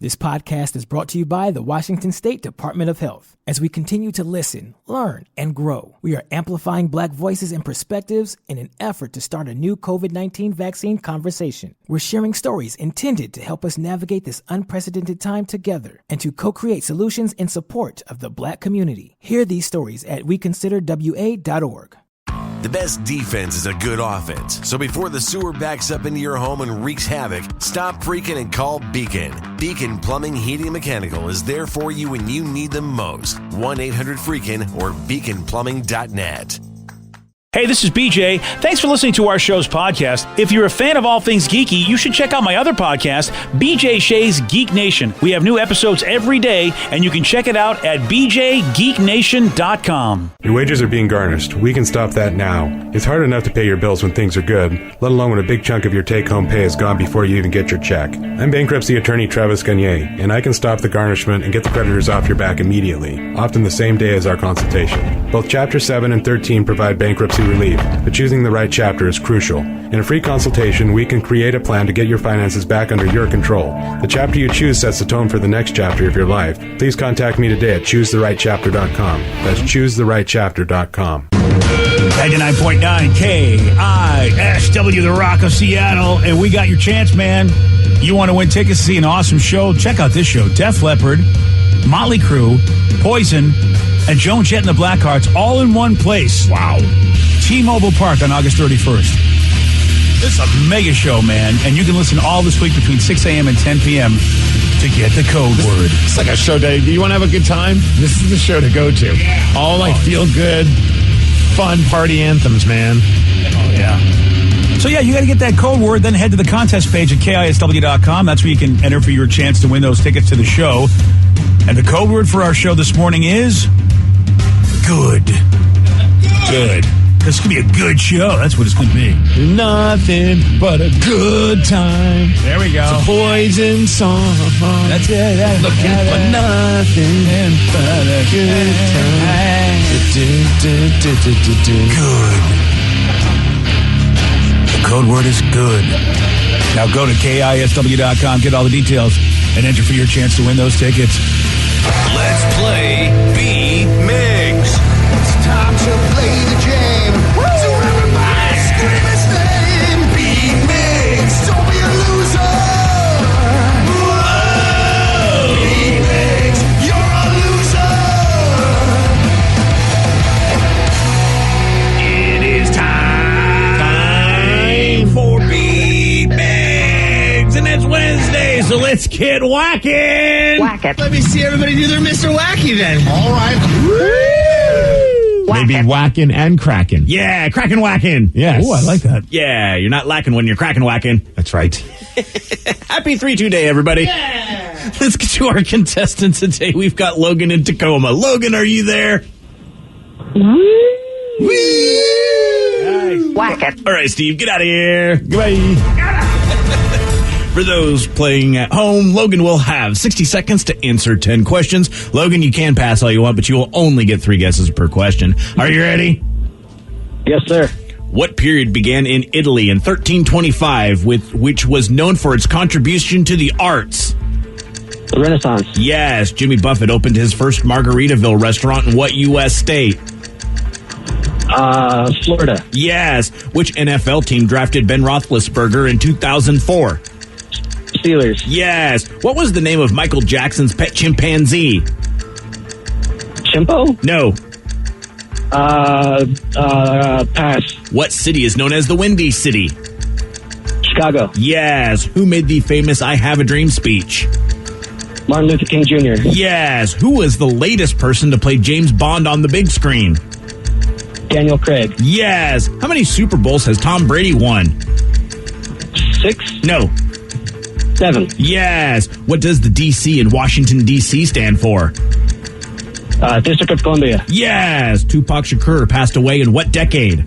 This podcast is brought to you by the Washington State Department of Health. As we continue to listen, learn, and grow, we are amplifying Black voices and perspectives in an effort to start a new COVID-19 vaccine conversation. We're sharing stories intended to help us navigate this unprecedented time together and to co-create solutions in support of the Black community. Hear these stories at weconsiderwa.org. The best defense is a good offense. So before the sewer backs up into your home and wreaks havoc, stop freaking and call Beacon. Beacon Plumbing, Heating, and Mechanical is there for you when you need them most. 1-800-FREAKIN or beaconplumbing.net. Hey, this is BJ. Thanks for listening to our show's podcast. If you're a fan of all things geeky, you should check out my other podcast, BJ Shea's Geek Nation. We have new episodes every day, and you can check it out at bjgeeknation.com. Your wages are being garnished. We can stop that now. It's hard enough to pay your bills when things are good, let alone when a big chunk of your take-home pay is gone before you even get your check. I'm bankruptcy attorney Travis Gagne, and I can stop the garnishment and get the creditors off your back immediately, often the same day as our consultation. Both Chapter 7 and 13 provide bankruptcy relief, but choosing the right chapter is crucial. In a free consultation, we can create a plan to get your finances back under your control. The chapter you choose sets the tone for the next chapter of your life. Please contact me today at choosetherightchapter.com. That's choosetherightchapter.com. 99.9 KISW, The Rock of Seattle, and we got your chance, man. You want to win tickets to see an awesome show? Check out this show. Def Leppard, Motley Crue, Poison, and Joan Jett and the Blackhearts all in one place. Wow. T-Mobile Park on August 31st. This is a mega show, man. And you can listen all this week between 6 a.m. and 10 p.m. to get the code word. It's like a show day. Do you want to have a good time? This is the show to go to. Yeah. All like feel good, fun party anthems, man. Oh, yeah. So, yeah, you got to get that code word. Then head to the contest page at KISW.com. That's where you can enter for your chance to win those tickets to the show. And the code word for our show this morning is good. Good. This could be a good show. That's what it's going to be. Nothing but a good time. There we go. It's a Poison song. That's it. Looking for nothing but a good time. Good. The code word is good. Now go to KISW.com, get all the details, and enter for your chance to win those tickets. Let's play B-Migs. It's time to play the game. So everybody scream his name. B-Migs, don't be a loser. Whoa. B-Migs, you're a loser. It is time for B-Migs, and it's Wednesday, so let's get whacking. Whack it. Let me see everybody do their Mr. Wacky then. All right. Maybe whacking and cracking. Yeah, cracking whacking. Yes. Oh, I like that. Yeah, you're not lacking when you're cracking whacking. That's right. Happy 3-2 day, everybody. Yeah. Let's get to our contestants today. We've got Logan in Tacoma. Logan, are you there? Nice. Whack it. All right, Steve, get out of here. Goodbye. For those playing at home, Logan will have 60 seconds to answer 10 questions. Logan, you can pass all you want, but you will only get 3 guesses per question. Are you ready? Yes, sir. What period began in Italy in 1325, which was known for its contribution to the arts? The Renaissance. Yes. Jimmy Buffett opened his first Margaritaville restaurant in what U.S. state? Florida. Yes. Which NFL team drafted Ben Roethlisberger in 2004? Steelers. Yes. What was the name of Michael Jackson's pet chimpanzee? Chimpo? No. Pass. What city is known as the Windy City? Chicago. Yes. Who made the famous I Have a Dream speech? Martin Luther King Jr. Yes. Who was the latest person to play James Bond on the big screen? Daniel Craig. Yes. How many Super Bowls has Tom Brady won? 6? No. 7. Yes. What does the D.C. in Washington, D.C. stand for? District of Columbia. Yes. Tupac Shakur passed away in what decade?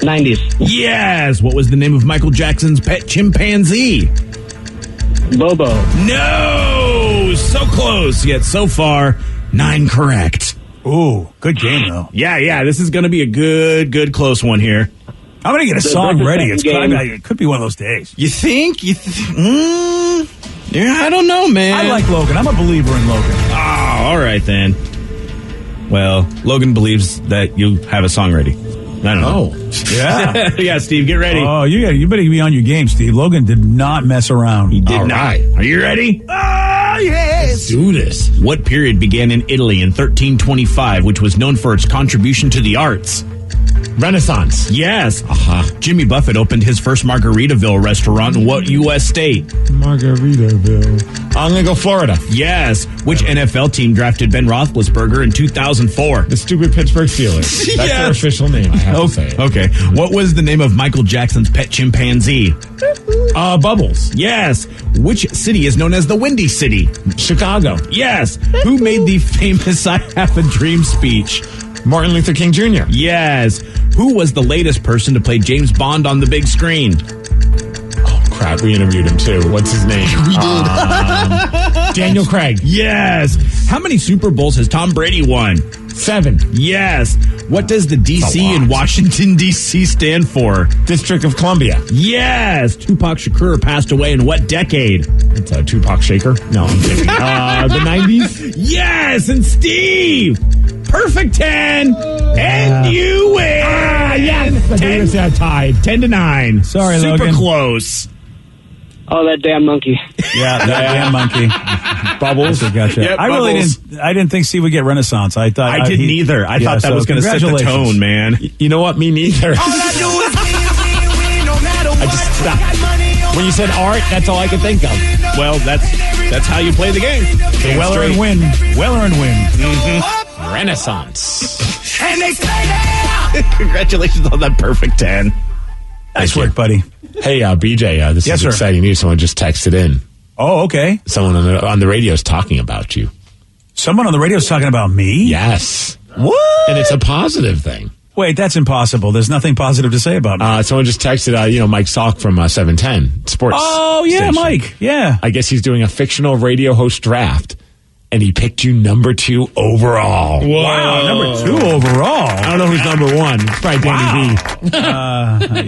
90s. Yes. What was the name of Michael Jackson's pet chimpanzee? Bobo. No. So close, yet so far, 9 correct. Ooh, good game, though. Yeah. This is going to be a good close one here. I'm going to get a song ready. It could be one of those days. You think? Yeah, I don't know, man. I like Logan. I'm a believer in Logan. Oh, all right then. Well, Logan believes that you have a song ready. I don't know. Yeah. Yeah, Steve, get ready. Oh, you better be on your game, Steve. Logan did not mess around. He did All not. right. Are you ready? Oh, yes. Let's do this. What period began in Italy in 1325, which was known for its contribution to the arts? Renaissance. Yes. Jimmy Buffett opened his first Margaritaville restaurant in what U.S. state? Margaritaville. I'm going to go Florida. Yes. Which NFL team drafted Ben Roethlisberger in 2004? The stupid Pittsburgh Steelers. That's their official name, I have to say. Okay. What was the name of Michael Jackson's pet chimpanzee? Bubbles. Yes. Which city is known as the Windy City? Chicago. Yes. Who made the famous I Have a Dream speech? Martin Luther King Jr. Yes. Who was the latest person to play James Bond on the big screen? Oh, crap. We interviewed him, too. What's his name? We did. Daniel Craig. Yes. How many Super Bowls has Tom Brady won? 7. Yes. What does the D.C. That's a lot. in Washington, D.C. stand for? District of Columbia. Yes. Tupac Shakur passed away in what decade? It's a Tupac Shaker. No, I'm kidding. The 90s. Yes. And Steve, perfect 10. And you win. Yes. I think it's tied. 10-9. Sorry, Super Logan. close. Oh, that damn monkey. Yeah, that damn monkey. Bubbles. Gotcha. Yep, I didn't think Steve would get Renaissance. I thought I didn't either. I thought that was going to set the congratulations. tone, man. You know what? Me neither. I just stopped. When you said art, that's all I could think of. Well, that's how you play the game. So Weller and win. Weller and win. Renaissance. And they stay there. Congratulations on that perfect 10. Nice work, buddy. Hey, BJ, this Yes, is sir. exciting news. Someone just texted in. Oh, okay. Someone on the radio is talking about you. Someone on the radio is talking about me? Yes. What? And it's a positive thing. Wait, that's impossible. There's nothing positive to say about me. Someone just texted, Mike Salk from 710 Sports. Oh, yeah, station. Mike. Yeah. I guess he's doing a fictional radio host draft, and he picked you number 2 overall. Wow, number 2 overall. I don't know who's number 1. It's probably Danny V.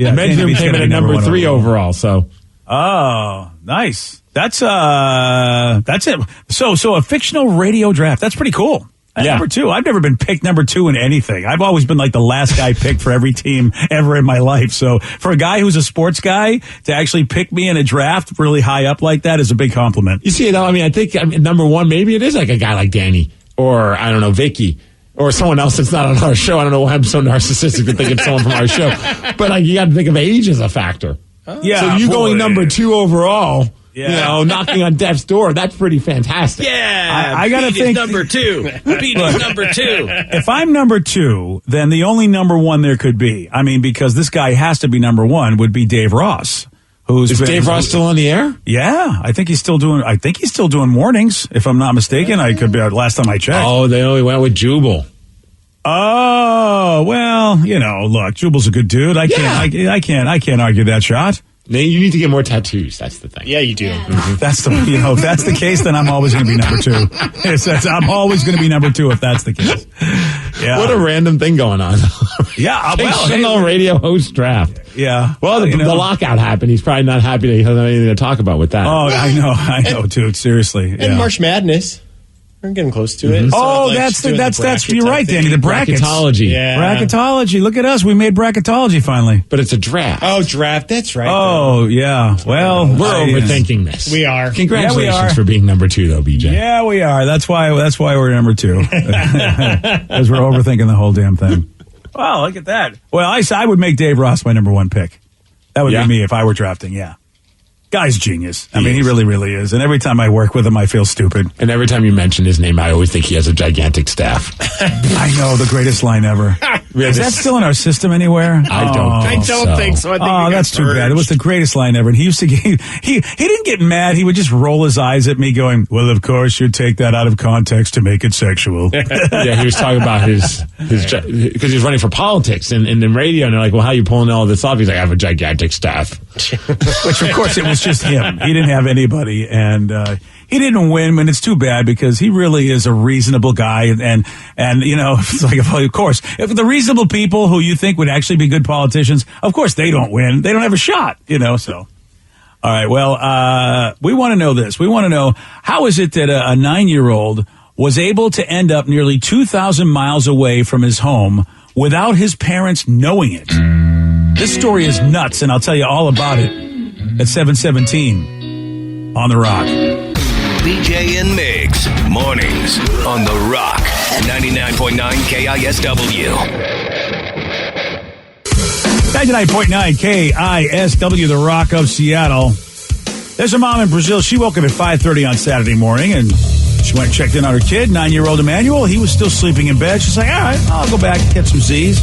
Yeah, Benjamin came in at number 3 overall, so. Oh, nice. That's it. So a fictional radio draft. That's pretty cool. Yeah. Number 2. I've never been picked number 2 in anything. I've always been like the last guy picked for every team ever in my life. So for a guy who's a sports guy to actually pick me in a draft really high up like that is a big compliment. You see, though, I think number 1, maybe it is like a guy like Danny or, I don't know, Vicky or someone else that's not on our show. I don't know why I'm so narcissistic to think it's someone from our show. But you got to think of age as a factor. Yeah. So you going number 2 overall, Yeah. knocking on death's door, that's pretty fantastic. Yeah. I gotta Pete is think- number 2. Pete is number 2. If I'm number 2, then the only number 1 there could be, because this guy has to be number 1, would be Dave Ross. Is Dave Ross still on the air? Yeah, I think he's still doing mornings, if I'm not mistaken. I could be last time I checked. Oh, they only went with Jubal. Oh, well, look, Jubal's a good dude. I can't argue that shot. Now, you need to get more tattoos. That's the thing. Yeah, you do. That's if that's the case, then I'm always going to be number 2. I'm always going to be number 2 if that's the case. Yeah. What a random thing going on. Yeah, Fictional radio host draft. Yeah. Well, the lockout happened. He's probably not happy that he doesn't have anything to talk about with that. Oh, I know, dude. Seriously. And Yeah. March Madness. We're getting close to it. Oh, So, that's doing the bracket you're type right, thing. Danny. The brackets. Bracketology. Yeah. Bracketology. Look at us. We made bracketology finally. But it's a draft. Oh, draft. That's right. Oh, yeah. Well, We're overthinking this. We are. Congratulations Yeah, we are. for being number 2, though, BJ. Yeah, we are. That's why we're number 2. Because we're overthinking the whole damn thing. Wow, look at that. Well, I would make Dave Ross my number 1 pick. That would Yeah. be me if I were drafting, yeah. Guy's genius. He is. really, really is. And every time I work with him, I feel stupid. And every time you mention his name, I always think he has a gigantic staff. I know, the greatest line ever. Is that still in our system anywhere? I don't think so. I think Oh, that's too bad. It was the greatest line ever. And he used to get, he didn't get mad. He would just roll his eyes at me going, well, of course, you take that out of context to make it sexual. Yeah, he was talking about his because he's running for politics and in radio, and they're like, well, how are you pulling all this off? He's like, I have a gigantic staff. Which, of course, it was just him. He didn't have anybody. And he didn't win, and it's too bad because he really is a reasonable guy. And it's like, of course, if the reasonable people who you think would actually be good politicians, of course, they don't win. They don't have a shot, so. All right. Well, we want to know this. We want to know, how is it that a 9-year-old was able to end up nearly 2,000 miles away from his home without his parents knowing it? This story is nuts, and I'll tell you all about it at 7:17 on The Rock. BJ and Migs, mornings on The Rock, 99.9 KISW. 99.9 KISW, The Rock of Seattle. There's a mom in Brazil. She woke up at 5:30 on Saturday morning, and she went and checked in on her kid, 9-year-old Emmanuel. He was still sleeping in bed. She's like, all right, I'll go back and get some Z's.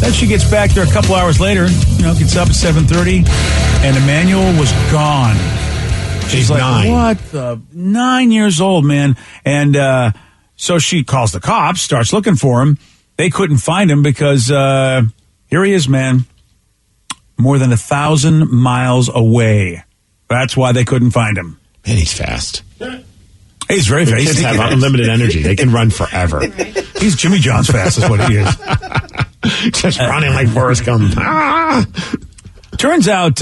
Then she gets back there a couple hours later, gets up at 7:30, and Emmanuel was gone. She's like, 9. what the? 9 years old, man. And so she calls the cops, starts looking for him. They couldn't find him because here he is, man, more than 1,000 miles away. That's why they couldn't find him. Man, he's fast. He's very fast. Kids have unlimited energy. They can run forever. He's Jimmy John's fast is what he is. Just running like Forrest Gump. Turns out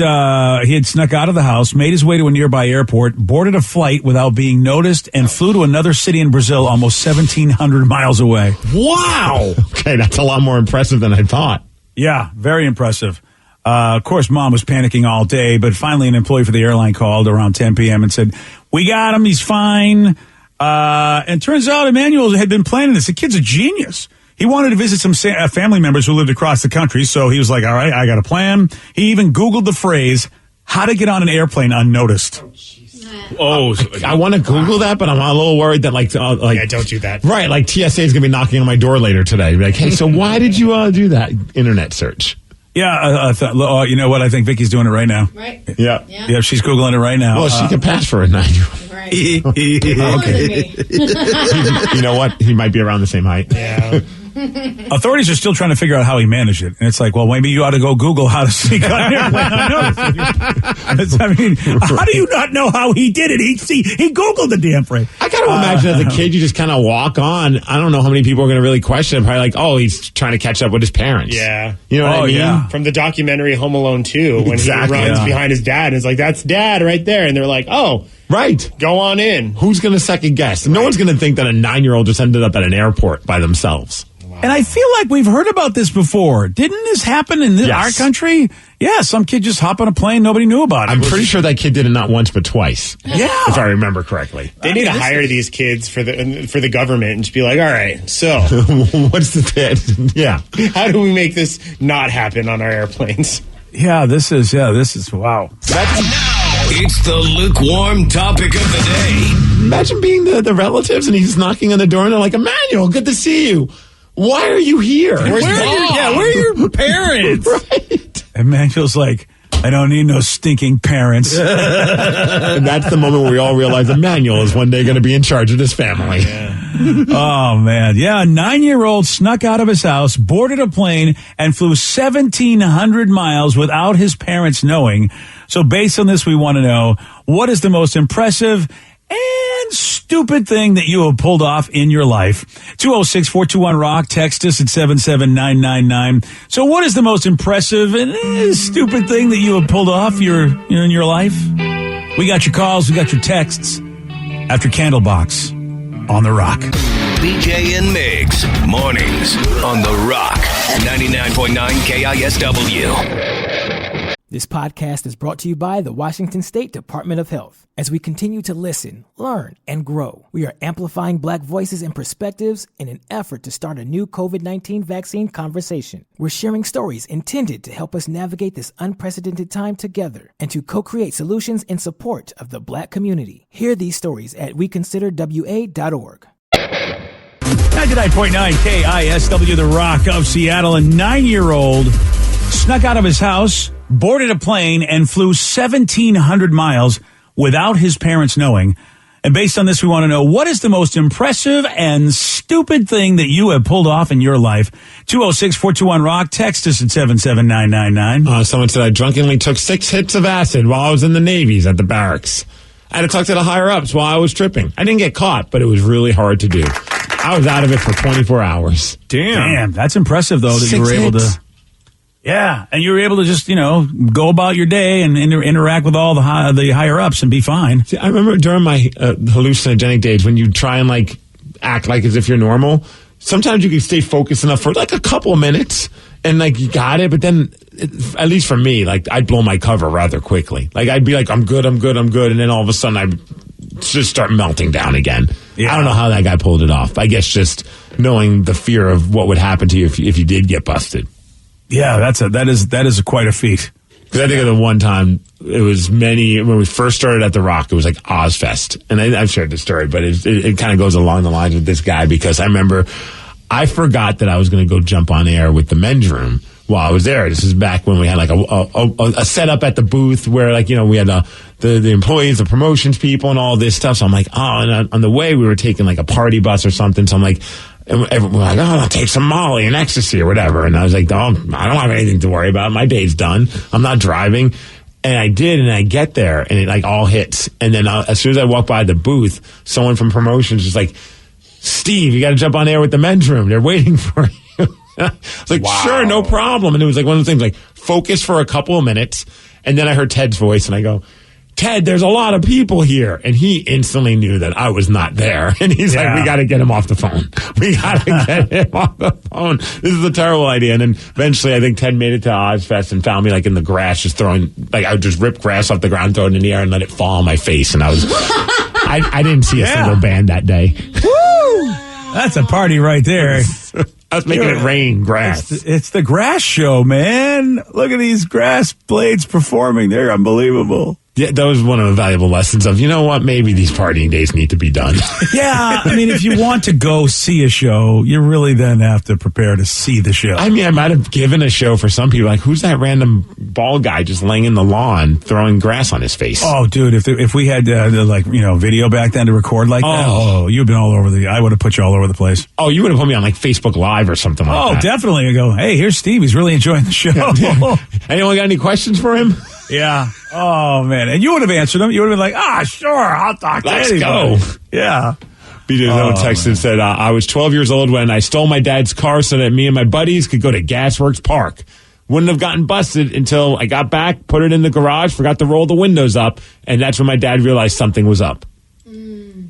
he had snuck out of the house, made his way to a nearby airport, boarded a flight without being noticed, and flew to another city in Brazil almost 1,700 miles away. Wow. Okay, that's a lot more impressive than I thought. Yeah, very impressive. Of course, Mom was panicking all day, but finally an employee for the airline called around 10 p.m. and said, we got him, he's fine. And turns out Emmanuel had been planning this. The kid's a genius. He wanted to visit some family members who lived across the country, so he was like, all right, I got a plan. He even Googled the phrase, how to get on an airplane unnoticed. Oh, I want to Google that, but I'm a little worried that Yeah, don't do that. Right, like TSA is going to be knocking on my door later today. Be like, hey, so why did you do that internet search? Yeah, you know what? I think Vicky's doing it right now. Right. Yeah. Yeah, she's Googling it right now. Well, she could pass for a 9-year-old. Right. Okay. You know what? He might be around the same height. Yeah. Authorities are still trying to figure out how he managed it. And it's like, well, maybe you ought to go Google how to sneak on an airplane unnoticed. I mean, how do you not know how he did it? He Googled the damn thing. I got to imagine as a kid, you just kind of walk on. I don't know how many people are going to really question him. Probably like, oh, he's trying to catch up with his parents. Yeah. You know what I mean? Yeah. From the documentary Home Alone 2, when Exactly. he runs Yeah. behind his dad and is like, that's dad right there. And they're like, oh, Right. go on in. Who's going to second guess? No one's going to think that a 9-year-old just ended up at an airport by themselves. And I feel like we've heard about this before. Didn't this happen in Yes. our country? Yeah, some kid just hopped on a plane. Nobody knew about it. I'm pretty sure that kid did it not once but twice. Yeah. If I remember correctly. They need to hire these kids for the government and just be like, all right, so What's the yeah. how do we make this not happen on our airplanes? Yeah, this is wow. It's the lukewarm topic of the day. Imagine being the relatives and he's knocking on the door and they're like, Emmanuel, good to see you. Why are you here? Where's Mom? Where are your parents? Right. Emmanuel's like, I don't need no stinking parents. And that's the moment where we all realize Emmanuel is one day going to be in charge of this family. Oh, man. Yeah, a 9-year-old snuck out of his house, boarded a plane, and flew 1,700 miles without his parents knowing. So based on this, we want to know, what is the most impressive and stupid thing that you have pulled off in your life? 206-421-ROCK. Text us at 77999. So what is the most impressive and stupid thing that you have pulled off in your life? We got your calls. We got your texts after Candlebox on The Rock. BJ and Migs, mornings on The Rock, 99.9 KISW. This podcast is brought to you by the Washington State Department of Health. As we continue to listen, learn, and grow, we are amplifying Black voices and perspectives in an effort to start a new COVID-19 vaccine conversation. We're sharing stories intended to help us navigate this unprecedented time together and to co-create solutions in support of the Black community. Hear these stories at weconsiderwa.org. 99.9 KISW, The Rock of Seattle. A 9-year-old snuck out of his house, boarded a plane, and flew 1,700 miles without his parents knowing. And based on this, we want to know, what is the most impressive and stupid thing that you have pulled off in your life? 206-421-ROCK. Text us at 77999. Someone said I drunkenly took 6 hits of acid while I was in the Navies at the barracks. I had to talk to the higher-ups while I was tripping. I didn't get caught, but it was really hard to do. I was out of it for 24 hours. Damn, that's impressive, though, that you were 6 able hits. to... Yeah, and you were able to just, go about your day and interact with all the higher-ups and be fine. See, I remember during my hallucinogenic days when you try and, act like as if you're normal, sometimes you can stay focused enough for, a couple of minutes and, you got it, but then, at least for me, I'd blow my cover rather quickly. I'd be like, I'm good, and then all of a sudden I'd just start melting down again. Yeah. I don't know how that guy pulled it off. I guess just knowing the fear of what would happen to you if you did get busted. Yeah, that is quite a feat. Because I think of the one time, it was when we first started at The Rock, it was like Ozfest. And I've shared this story, but it kind of goes along the lines with this guy because I remember I forgot that I was going to go jump on air with the men's room while I was there. This is back when we had a setup at the booth where we had the employees, the promotions people and all this stuff. So I'm like, and on the way we were taking a party bus or something. So I'm like, and everyone was like, I'll take some Molly and ecstasy or whatever. And I was like, I don't have anything to worry about. My day's done. I'm not driving. And I did, and I get there, and it all hits. And then as soon as I walk by the booth, someone from promotions is like, Steve, you got to jump on air with the men's room. They're waiting for you. I was like, Sure, no problem. And it was one of those things, focus for a couple of minutes. And then I heard Ted's voice, and I go, Ted, there's a lot of people here. And he instantly knew that I was not there. And he's like, we got to get him off the phone. We got to get him off the phone. This is a terrible idea. And then eventually I think Ted made it to Ozfest and found me in the grass, just throwing, I would just rip grass off the ground, throw it in the air and let it fall on my face. And I was, I didn't see a single band that day. Woo! That's a party right there. I was making it rain grass. It's the grass show, man. Look at these grass blades performing. They're unbelievable. Yeah, that was one of the valuable lessons of, what, maybe these partying days need to be done. Yeah, if you want to go see a show, you really then have to prepare to see the show. I might have given a show for some people, who's that random bald guy just laying in the lawn throwing grass on his face? Oh, dude, if we had, video back then to record like that, you'd been all over I would have put you all over the place. Oh, you would have put me on, Facebook Live or something like that. Oh, definitely. I go, hey, here's Steve. He's really enjoying the show. Anyone got any questions for him? Yeah. Oh, man. And you would have answered them. You would have been like, sure, I'll talk to anybody. Let's go. Yeah. BJ's own text and said, I was 12 years old when I stole my dad's car so that me and my buddies could go to Gasworks Park. Wouldn't have gotten busted until I got back, put it in the garage, forgot to roll the windows up, and that's when my dad realized something was up.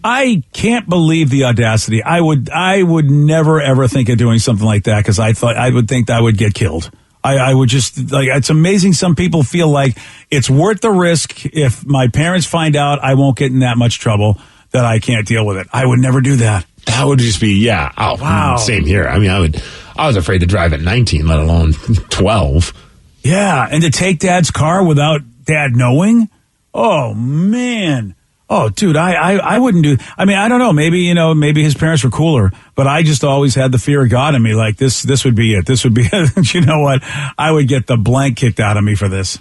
I can't believe the audacity. I would never, ever think of doing something like that because I would think that I would get killed. I would just, it's amazing some people feel like it's worth the risk. If my parents find out, I won't get in that much trouble that I can't deal with it. I would never do that. That would just be, Oh, wow. Same here. I was afraid to drive at 19, let alone 12. Yeah. And to take Dad's car without Dad knowing? Oh, man. Oh, dude, I wouldn't do. I don't know. Maybe, maybe his parents were cooler, but I just always had the fear of God in me. Like this would be it. This would be it. You know what? I would get the blank kicked out of me for this.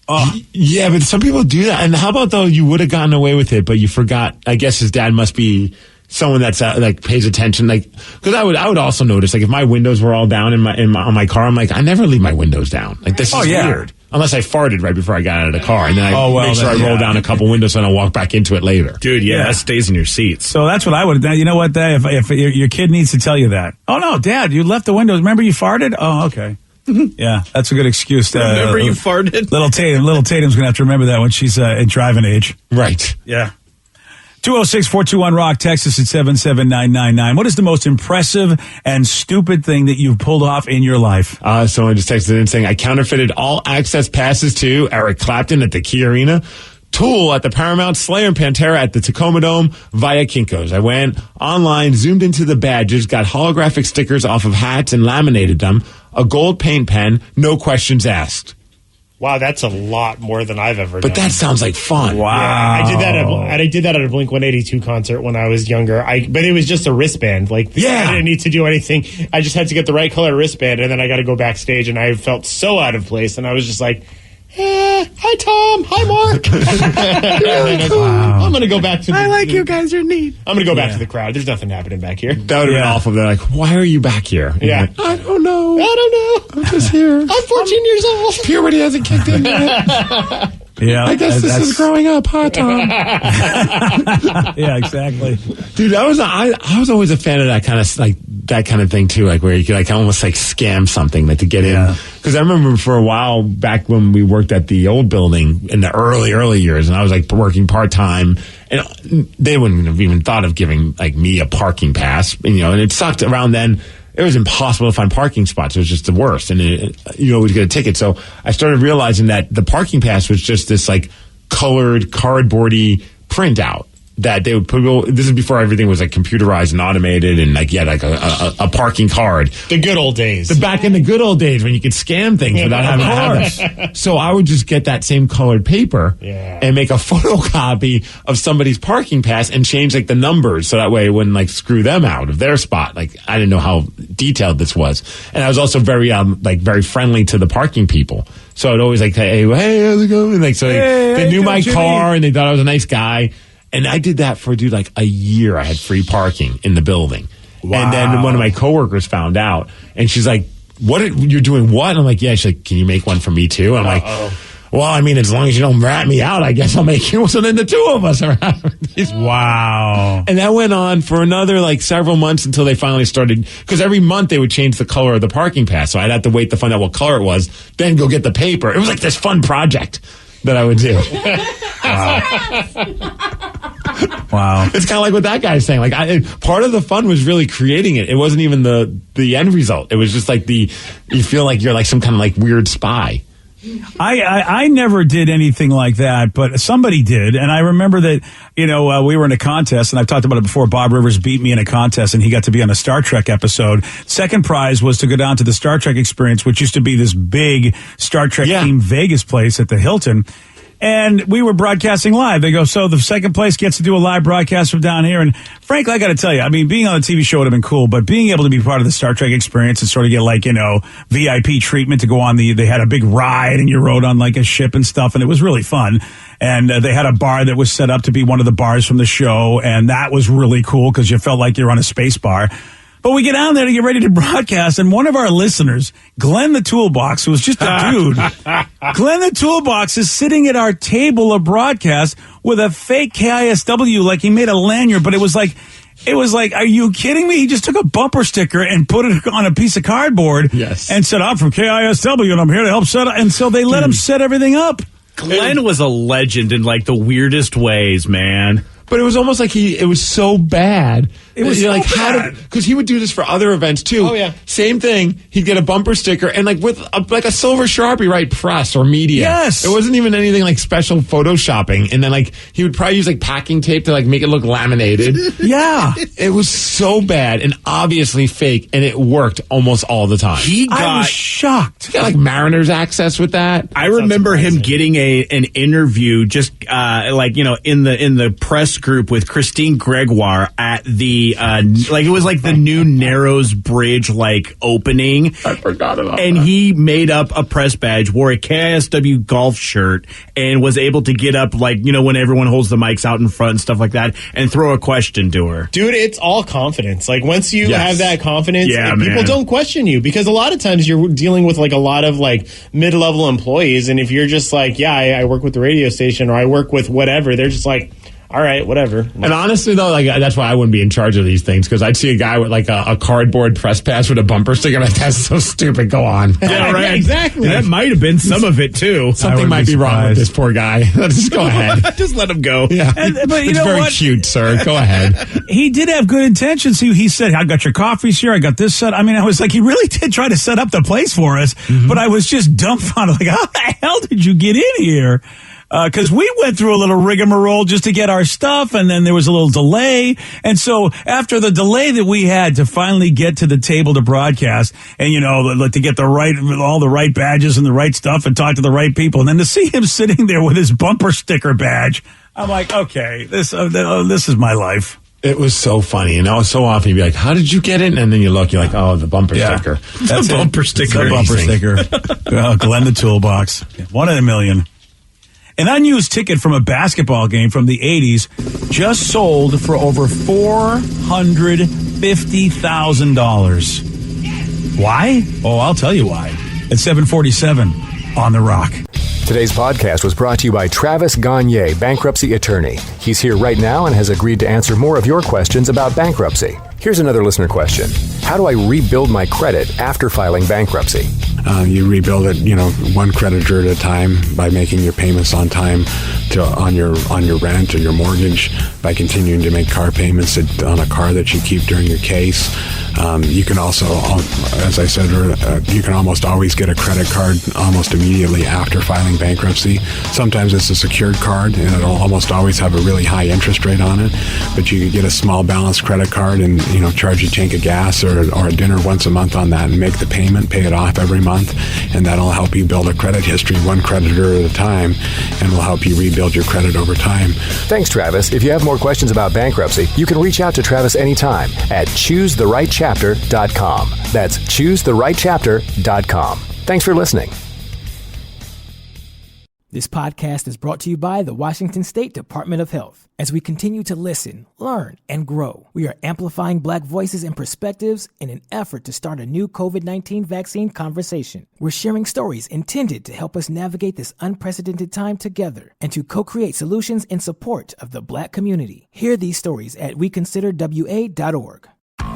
Oh. Yeah, but some people do that. And how about though you would have gotten away with it, but you forgot? I guess his dad must be someone that's pays attention. Because I would also notice if my windows were all down on my car, I'm like, I never leave my windows down. This is weird. Unless I farted right before I got out of the car, and then I make sure I roll down a couple windows and I walk back into it later. Dude, that stays in your seats. So that's what I would have done. You know what, Dad? If your kid needs to tell you that. Oh, no, Dad, you left the windows. Remember you farted? Oh, okay. Yeah, that's a good excuse. Remember you farted? Little Tatum's going to have to remember that when she's in driving age. Right. Yeah. 206-421-ROCK, Texas at 77999. What is the most impressive and stupid thing that you've pulled off in your life? Someone just texted in saying, I counterfeited all access passes to Eric Clapton at the Key Arena, Tool at the Paramount, Slayer and Pantera at the Tacoma Dome via Kinko's. I went online, zoomed into the badges, got holographic stickers off of hats and laminated them, a gold paint pen, no questions asked. Wow, that's a lot more than I've ever done. But that sounds like fun. Wow. Yeah, I did that at a Blink-182 concert when I was younger. But it was just a wristband. I didn't need to do anything. I just had to get the right color wristband, and then I got to go backstage, and I felt so out of place. And I was just like, hi, Tom. Hi, Mark. You're really cool. Wow. I'm going to go back to you guys. You're neat. I'm going to go back to the crowd. There's nothing happening back here. That would have been awful. They're like, why are you back here? And yeah. Like, I don't know. I'm just here. I'm 14 years old. Puberty hasn't kicked in yet. Yeah, I guess this is growing up, huh, Tom? Yeah, exactly. Dude, I was always a fan of that kind of thing too, like where you could like almost like scam something like to get in. Because I remember for a while back when we worked at the old building in the early years, and I was like working part-time, and they wouldn't have even thought of giving like me a parking pass, and it sucked around then. It was impossible to find parking spots. It was just the worst. And you always get a ticket. So I started realizing that the parking pass was just this like colored cardboardy printout that they would put. This is before everything was like computerized and automated and like a parking card. The good old days. Back in the good old days when you could scan things without having to have them. So I would just get that same colored paper and make a photocopy of somebody's parking pass and change like the numbers so that way it wouldn't like screw them out of their spot. Like I didn't know how detailed this was, and I was also very very friendly to the parking people. So I'd always like hey, how's it going? Like so they knew my car and they thought I was a nice guy. And I did that for, like a year. I had free parking in the building. Wow. And then one of my coworkers found out. And she's like, you're doing what? And I'm like, yeah. She's like, can you make one for me too? And I'm like, well, I mean, as long as you don't rat me out, I guess I'll make you. So then the two of us are having these. Wow. And that went on for another like several months until they finally started. Because every month they would change the color of the parking pass. So I'd have to wait to find out what color it was, then go get the paper. It was like this fun project that I would do. Wow. It's kind of like what that guy's saying. Like, part of the fun was really creating it. It wasn't even the end result. It was just like you feel like you're like some kind of like weird spy. I never did anything like that, but somebody did. And I remember that, we were in a contest, and I've talked about it before. Bob Rivers beat me in a contest, and he got to be on a Star Trek episode. Second prize was to go down to the Star Trek Experience, which used to be this big Star Trek themed Vegas place at the Hilton. And we were broadcasting live. They go, so the second place gets to do a live broadcast from down here. And frankly, I got to tell you, I mean, being on a TV show would have been cool, but being able to be part of the Star Trek Experience and sort of get like, VIP treatment to go on they had a big ride and you rode on like a ship and stuff. And it was really fun. And they had a bar that was set up to be one of the bars from the show. And that was really cool because you felt like you're on a space bar. But we get down there to get ready to broadcast, and one of our listeners, Glenn the Toolbox, who was just a dude, Glenn the Toolbox is sitting at our table of broadcast with a fake KISW, like he made a lanyard, but it was like, are you kidding me? He just took a bumper sticker and put it on a piece of cardboard and said, I'm from KISW, and I'm here to help set up. And so they let him set everything up. Glenn was a legend in like the weirdest ways, man. But it was almost like it was so bad. It was like bad. Because he would do this for other events too. Oh, yeah. Same thing. He'd get a bumper sticker and like with a silver Sharpie, right? Press or media. Yes. It wasn't even anything like special photoshopping. And then like he would probably use like packing tape to like make it look laminated. Yeah. It was so bad and obviously fake, and it worked almost all the time. I was shocked. He got like Mariners access with that. I remember him getting an interview just in the press group with Christine Gregoire at the it was like the new Narrows Bridge opening. I forgot about and that. He made up a press badge, wore a KISW golf shirt, and was able to get up when everyone holds the mics out in front and stuff like that, and throw a question to her. Dude, it's all confidence. Like once you have that confidence, people don't question you, because a lot of times you're dealing with a lot of mid-level employees, and if you're just I work with the radio station or I work with whatever, they're just like, all right, whatever. And honestly, though, that's why I wouldn't be in charge of these things, because I'd see a guy with a cardboard press pass with a bumper sticker. I'm like, that's so stupid. Go on. Yeah, right. Yeah, exactly. That might have been some of it too. Something might be wrong with this poor guy. Just go ahead. Just let him go. Yeah, but it's very cute, sir. Go ahead. He did have good intentions. He said, I got your coffees here. I got this set. I mean, I was like, he really did try to set up the place for us, but I was just dumbfounded. Like, how the hell did you get in here? Because we went through a little rigmarole just to get our stuff, and then there was a little delay. And so after the delay that we had to finally get to the table to broadcast, and to get all the right badges and the right stuff and talk to the right people, and then to see him sitting there with his bumper sticker badge, I'm like, okay, this is my life. It was so funny, and so often you'd be like, "How did you get it?" And then you look, you're like, "Oh, the bumper sticker." That's the bumper sticker. The bumper sticker. Glenn the Toolbox. 1 in a million. An unused ticket from a basketball game from the 80s just sold for over $450,000. Why? Oh, I'll tell you why. At 7:47 on The Rock. Today's podcast was brought to you by Travis Gagne, bankruptcy attorney. He's here right now and has agreed to answer more of your questions about bankruptcy. Here's another listener question. How do I rebuild my credit after filing bankruptcy? You rebuild it, one creditor at a time by making your payments on time on your rent or your mortgage, by continuing to make car payments on a car that you keep during your case. You can also, as I said, you can almost always get a credit card almost immediately after filing bankruptcy. Sometimes it's a secured card, and it'll almost always have a really high interest rate on it. But you can get a small balance credit card and charge a tank of gas or a dinner once a month on that and make the payment, pay it off every month, and that'll help you build a credit history one creditor at a time, and will help you rebuild your credit over time. Thanks, Travis. If you have more questions about bankruptcy, you can reach out to Travis anytime at ChooseTheRightChapter.com. That's ChooseTheRightChapter.com. Thanks for listening. This podcast is brought to you by the Washington State Department of Health. As we continue to listen, learn, and grow, we are amplifying Black voices and perspectives in an effort to start a new COVID-19 vaccine conversation. We're sharing stories intended to help us navigate this unprecedented time together and to co-create solutions in support of the Black community. Hear these stories at weconsiderwa.org.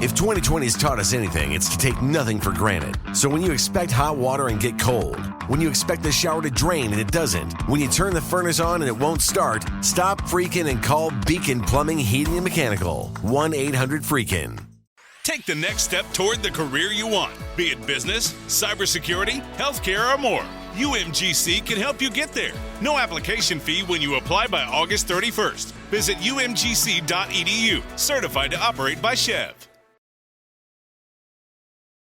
If 2020 has taught us anything, it's to take nothing for granted. So when you expect hot water and get cold, when you expect the shower to drain and it doesn't, when you turn the furnace on and it won't start, stop freaking and call Beacon Plumbing, Heating, and Mechanical. 1-800-FREAKIN'. Take the next step toward the career you want, be it business, cybersecurity, healthcare, or more. UMGC can help you get there. No application fee when you apply by August 31st. Visit umgc.edu, certified to operate by Chev.